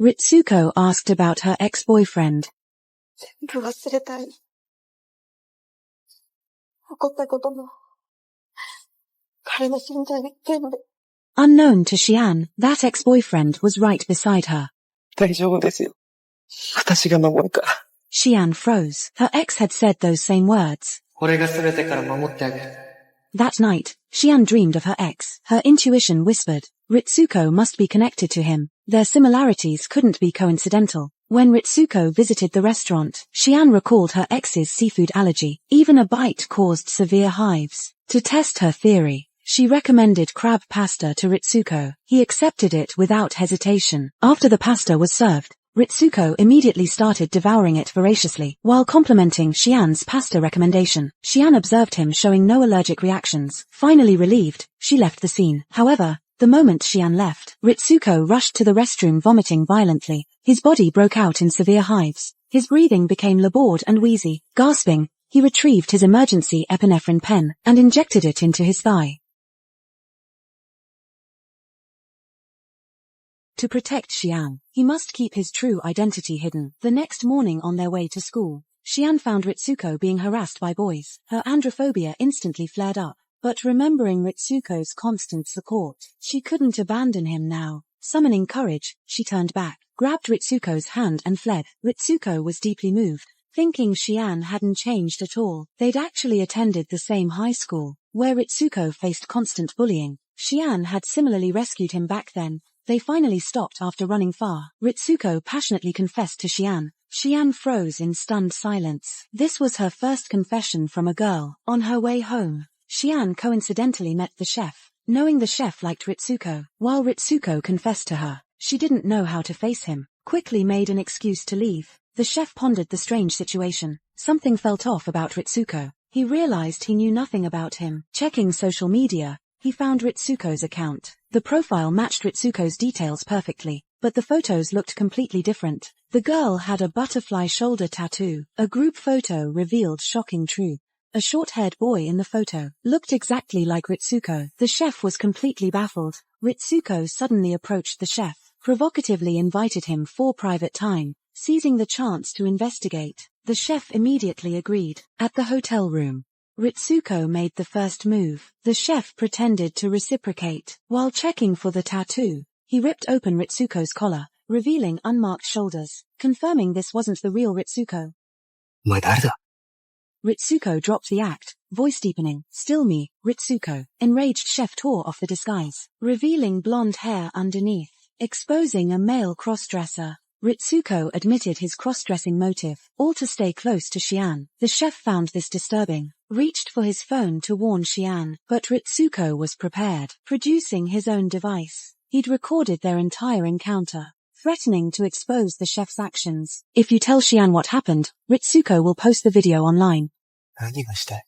Ritsuko asked about her ex-boyfriend. 全部忘れたい。起こったことも、彼の存在が全部。 Unknown to Xian, that ex-boyfriend was right beside her. 大丈夫ですよ。私が守るから。Xian froze. Her ex had said those same words. 俺が全てから守ってあげる。That night, Xian dreamed of her ex. Her intuition whispered, Ritsuko must be connected to him. Their similarities couldn't be coincidental. When Ritsuko visited the restaurant, Xian recalled her ex's seafood allergy. Even a bite caused severe hives. To test her theory, she recommended crab pasta to Ritsuko. He accepted it without hesitation. After the pasta was served, Ritsuko immediately started devouring it voraciously. While complimenting Xian's pasta recommendation, Xian observed him showing no allergic reactions. Finally relieved, she left the scene. However, the moment Xian left, Ritsuko rushed to the restroom vomiting violently. His body broke out in severe hives. His breathing became labored and wheezy. Gasping, he retrieved his emergency epinephrine pen and injected it into his thigh. To protect Xian, he must keep his true identity hidden. The next morning on their way to school, Xian found Ritsuko being harassed by boys. Her androphobia instantly flared up. But remembering Ritsuko's constant support, she couldn't abandon him now. Summoning courage, she turned back, grabbed Ritsuko's hand and fled. Ritsuko was deeply moved, thinking Xian hadn't changed at all. They'd actually attended the same high school, where Ritsuko faced constant bullying. Xian had similarly rescued him back then. They finally stopped after running far. Ritsuko passionately confessed to Xian. Xian froze in stunned silence. This was her first confession from a girl. On her way home, Xian coincidentally met the chef. Knowing the chef liked Ritsuko, while Ritsuko confessed to her, she didn't know how to face him. Quickly made an excuse to leave. The chef pondered the strange situation. Something felt off about Ritsuko. He realized he knew nothing about him. Checking social media, he found Ritsuko's account. The profile matched Ritsuko's details perfectly, but the photos looked completely different. The girl had a butterfly shoulder tattoo. A group photo revealed shocking truth. A short-haired boy in the photo looked exactly like Ritsuko. The chef was completely baffled. Ritsuko suddenly approached the chef, provocatively invited him for private time. Seizing the chance to investigate, the chef immediately agreed. At the hotel room, Ritsuko made the first move. The chef pretended to reciprocate. While checking for the tattoo, he ripped open Ritsuko's collar, revealing unmarked shoulders, confirming this wasn't the real Ritsuko. お前誰だ? Ritsuko dropped the act, voice deepening. Still me, Ritsuko. Enraged chef tore off the disguise, revealing blonde hair underneath, exposing a male crossdresser. Ritsuko admitted his cross-dressing motive, all to stay close to Xian. The chef found this disturbing, reached for his phone to warn Xian, but Ritsuko was prepared, producing his own device. He'd recorded their entire encounter, threatening to expose the chef's actions. If you tell Xian what happened, Ritsuko will post the video online. 何がしたい?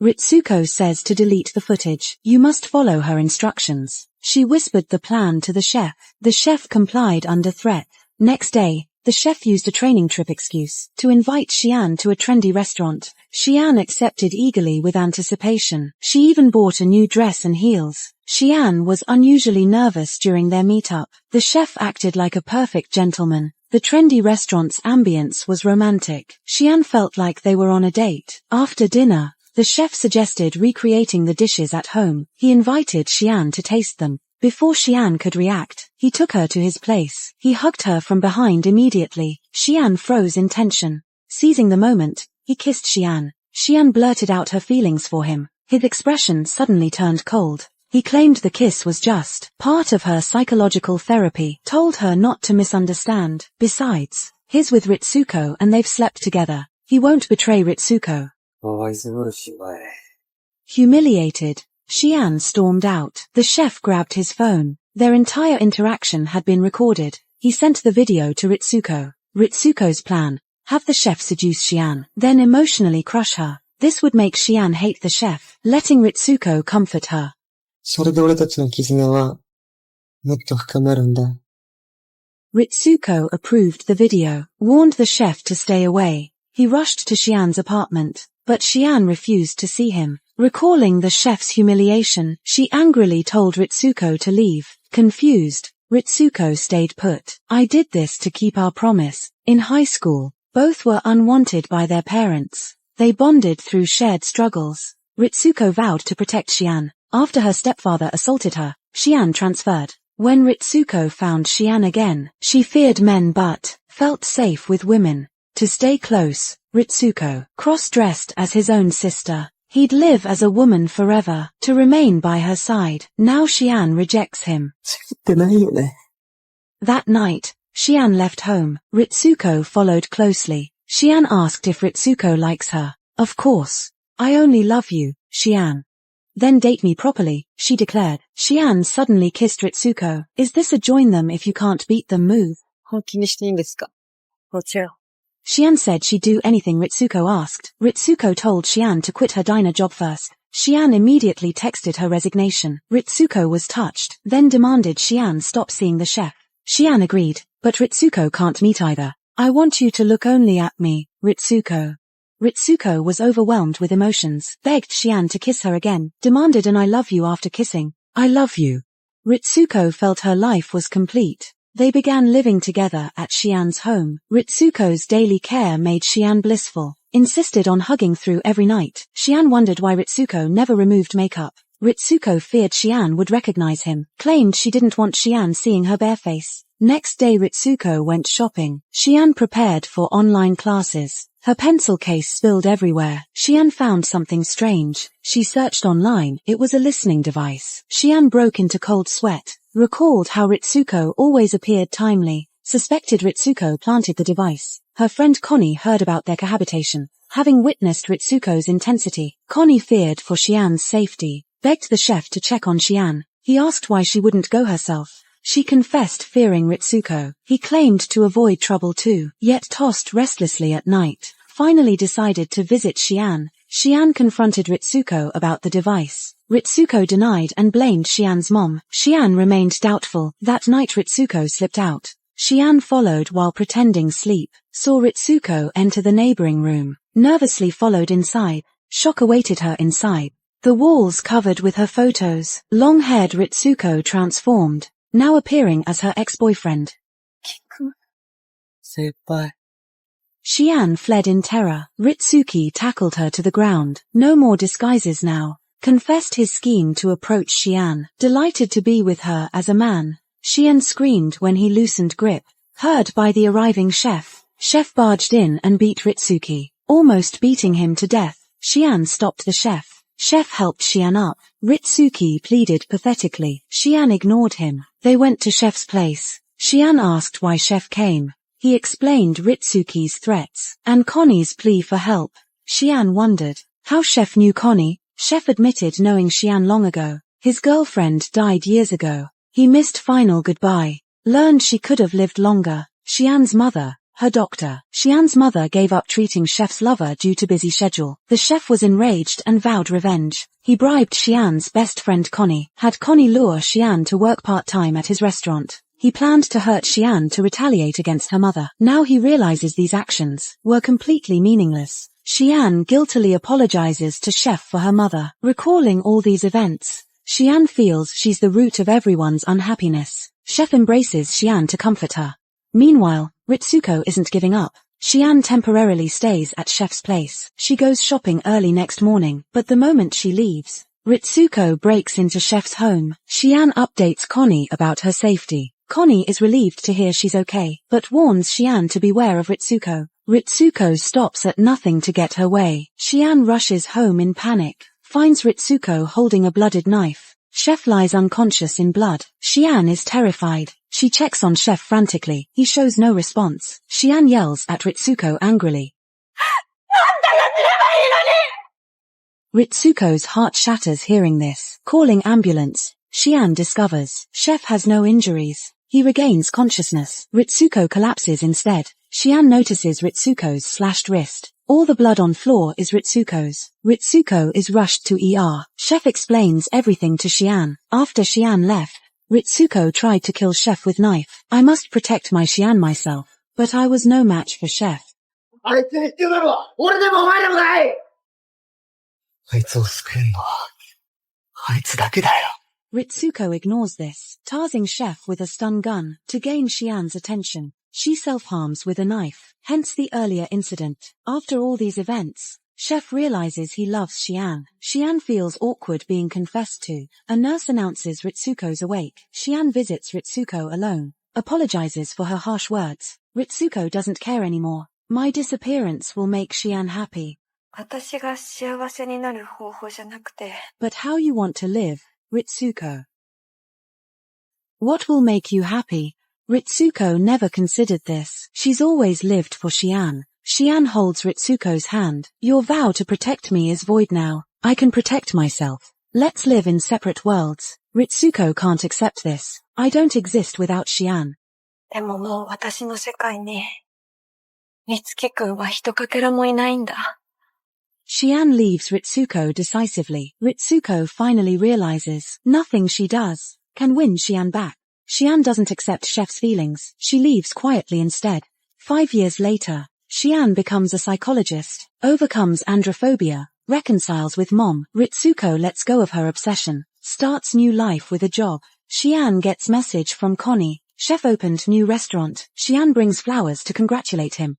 Ritsuko says to delete the footage. You must follow her instructions. She whispered the plan to the chef. The chef complied under threat. Next day, the chef used a training trip excuse to invite Xian to a trendy restaurant. Xian accepted eagerly with anticipation. She even bought a new dress and heels. Xian was unusually nervous during their meetup. The chef acted like a perfect gentleman. The trendy restaurant's ambience was romantic. Xian felt like they were on a date. After dinner, the chef suggested recreating the dishes at home. He invited Xian to taste them. Before Xian could react, he took her to his place. He hugged her from behind immediately. Xian froze in tension. Seizing the moment, he kissed Xian. Xian blurted out her feelings for him. His expression suddenly turned cold. He claimed the kiss was just part of her psychological therapy, told her not to misunderstand. Besides, he's with Ritsuko and they've slept together. He won't betray Ritsuko. かわいそうだし、お前。 Humiliated, Xian stormed out. The chef grabbed his phone. Their entire interaction had been recorded. He sent the video to Ritsuko. Ritsuko's plan: have the chef seduce Xian, then emotionally crush her. This would make Xian hate the chef, letting Ritsuko comfort her. それで俺たちの絆は、もっと深まるんだ。Ritsuko approved the video, warned the chef to stay away. He rushed to Xian's apartment, but Xian refused to see him. Recalling the chef's humiliation, she angrily told Ritsuko to leave. Confused, Ritsuko stayed put. I did this to keep our promise. In high school, both were unwanted by their parents. They bonded through shared struggles. Ritsuko vowed to protect Shian. After her stepfather assaulted her, Shian transferred. When Ritsuko found Shian again, she feared men but felt safe with women. To stay close, Ritsuko cross-dressed as his own sister. He'd live as a woman forever, to remain by her side. Now Shian rejects him. ってないよね。 That night, Shian left home. Ritsuko followed closely. Shian asked if Ritsuko likes her. Of course. I only love you, Shian. Then date me properly, she declared. Shian suddenly kissed Ritsuko. Is this a join them if you can't beat them move? 本気にしていいんですか？こちら。Shian said she'd do anything Ritsuko asked. Ritsuko told Shian to quit her diner job first. Shian immediately texted her resignation. Ritsuko was touched, then demanded Shian stop seeing the chef. Shian agreed, but Ritsuko can't meet either. I want you to look only at me, Ritsuko. Ritsuko was overwhelmed with emotions, begged Shian to kiss her again, demanded an I love you after kissing. I love you. Ritsuko felt her life was complete. They began living together at Shian's home. Ritsuko's daily care made Shian blissful, insisted on hugging through every night. Shian wondered why Ritsuko never removed makeup. Ritsuko feared Shian would recognize him, claimed she didn't want Shian seeing her bare face. Next day Ritsuko went shopping. Shian prepared for online classes. Her pencil case spilled everywhere. Shian found something strange. She searched online. It was a listening device. Shian broke into cold sweat. Recalled how Ritsuko always appeared timely. Suspected Ritsuko planted the device. Her friend Connie heard about their cohabitation. Having witnessed Ritsuko's intensity, Connie feared for Shian's safety. Begged the chef to check on Shian. He asked why she wouldn't go herself. She confessed fearing Ritsuko. He claimed to avoid trouble too, yet tossed restlessly at night. Finally decided to visit Shian. Shian confronted Ritsuko about the device. Ritsuko denied and blamed Shian's mom. Shian remained doubtful. That night Ritsuko slipped out. Shian followed while pretending sleep. Saw Ritsuko enter the neighboring room. Nervously followed inside. Shock awaited her inside. The walls covered with her photos. Long-haired Ritsuko transformed, now appearing as her ex-boyfriend. 先輩。 Shian fled in terror. Ritsuki tackled her to the ground. No more disguises now. Confessed his scheme to approach Shian. Delighted to be with her as a man. Shian screamed when he loosened grip. Heard by the arriving chef. Chef barged in and beat Ritsuki, almost beating him to death. Shian stopped the chef. Chef helped Shian up. Ritsuki pleaded pathetically. Shian ignored him. They went to Chef's place. Shian asked why Chef came. He explained Ritsuki's threats and Connie's plea for help. Shian wondered how Chef knew Connie. Chef admitted knowing Shian long ago. His girlfriend died years ago. He missed final goodbye. Learned she could have lived longer. Shian's mother, her doctor. Shian's mother gave up treating Chef's lover due to busy schedule. The chef was enraged and vowed revenge. He bribed Shian's best friend Connie. Had Connie lure Shian to work part-time at his restaurant. He planned to hurt Shian to retaliate against her mother. Now he realizes these actions were completely meaningless. Shian guiltily apologizes to Chef for her mother. Recalling all these events, Shian feels she's the root of everyone's unhappiness. Chef embraces Shian to comfort her. Meanwhile, Ritsuko isn't giving up. Shian temporarily stays at Chef's place. She goes shopping early next morning, but the moment she leaves, Ritsuko breaks into Chef's home. Shian updates Connie about her safety. Connie is relieved to hear she's okay, but warns Shian to beware of Ritsuko. Ritsuko stops at nothing to get her way. Shian rushes home in panic, finds Ritsuko holding a blooded knife. Chef lies unconscious in blood. Shian is terrified. She checks on Chef frantically. He shows no response. Shian yells at Ritsuko angrily. Ritsuko's heart shatters hearing this. Calling ambulance, Shian discovers Chef has no injuries. He regains consciousness. Ritsuko collapses instead. Shian notices Ritsuko's slashed wrist. All the blood on floor is Ritsuko's. Ritsuko is rushed to ER. Chef explains everything to Shian. After Shian left, Ritsuko tried to kill Chef with knife. I must protect my Shian myself, but I was no match for Chef. あいつに必要なのは俺でもお前でもない。あいつを救えんのは、あいつだけだよ。Ritsuko ignores this, tasking Chef with a stun gun to gain Xian's attention. She self-harms with a knife, hence the earlier incident. After all these events, Chef realizes he loves Xian. Xian feels awkward being confessed to. A nurse announces Ritsuko's awake. Xian visits Ritsuko alone, apologizes for her harsh words. Ritsuko doesn't care anymore. My disappearance will make Xian happy. 私が幸せになる方法じゃなくて。 But how you want to live, Ritsuko? What will make you happy? Ritsuko never considered this. She's always lived for Xian. Xian holds Ritsuko's hand. Your vow to protect me is void now. I can protect myself. Let's live in separate worlds. Ritsuko can't accept this. I don't exist without Xian. でももう私の世界に、美月くんは一かけらもいないんだ。Xian leaves Ritsuko decisively. Ritsuko finally realizes nothing she does can win Xian back. Xian doesn't accept Chef's feelings. She leaves quietly instead. 5 years later, Xian becomes a psychologist, overcomes androphobia, reconciles with mom. Ritsuko lets go of her obsession, starts new life with a job. Xian gets message from Connie. Chef opened new restaurant. Xian brings flowers to congratulate him.